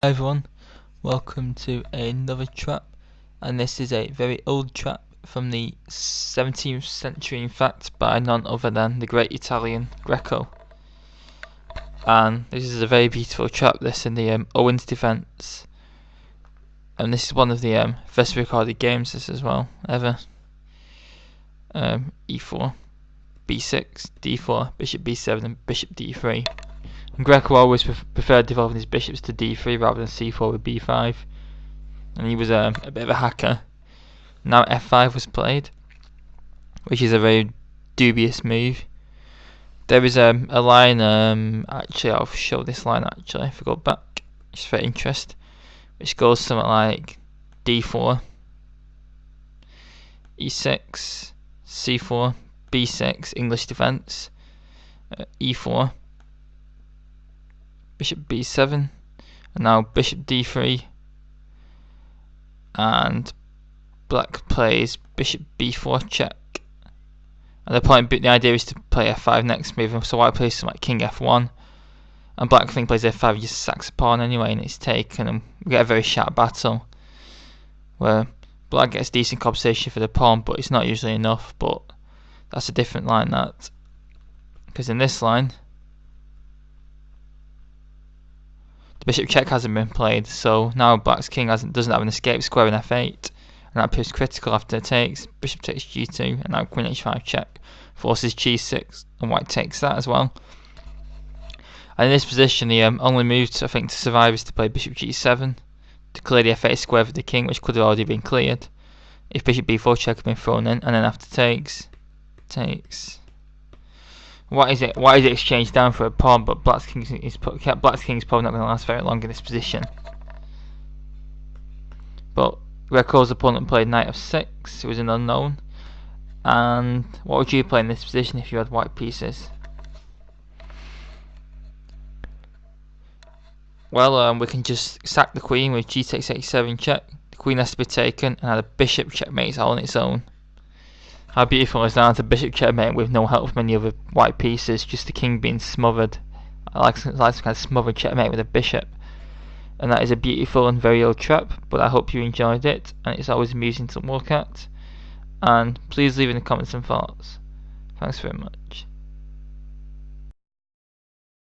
Hi everyone, welcome to another trap, and this is a very old trap from the 17th century, in fact, by none other than the great Italian Greco. And this is a very beautiful trap, this in the Owens defence, and this is one of the first recorded games this as well, ever. E4, B6, D4, Bishop B7 and Bishop D3. Greco always preferred developing his bishops to d3 rather than c4 with b5, and he was a bit of a hacker. Now f5 was played, which is a very dubious move. There is a line, actually I'll show this line actually if I go back, just for interest, which goes something like d4, e6, c4, b6, English defence, e4, Bishop b7, and now Bishop d3, and black plays Bishop b4 check. And the idea is to play f5 next move, so white plays something like King f1, and black plays f5, just sacks a pawn anyway, and it's taken, and we get a very sharp battle where black gets decent compensation for the pawn, but it's not usually enough. But that's a different line, that, because in this line bishop check hasn't been played, so now black's king doesn't have an escape square in f8, and that proves critical after it takes. Bishop takes g2, and now queen h5 check forces g6, and white takes that as well. And in this position, the only move I think to survive is to play bishop g7 to clear the f8 square for the king, which could have already been cleared if bishop b4 check had been thrown in, and then after takes. Why is it exchanged down for a pawn, but black's king is probably not going to last very long in this position. But Greco's opponent played knight f6, it was an unknown. And what would you play in this position if you had white pieces? Well, we can just sack the queen with g takes h7 check. The queen has to be taken, and have a bishop checkmate all on its own. How beautiful is that, a bishop checkmate with no help from any other white pieces, just the king being smothered. I like some kind of smothered checkmate with a bishop. And that is a beautiful and very old trap, but I hope you enjoyed it, and it's always amusing to look at. And please leave in the comments some thoughts. Thanks very much.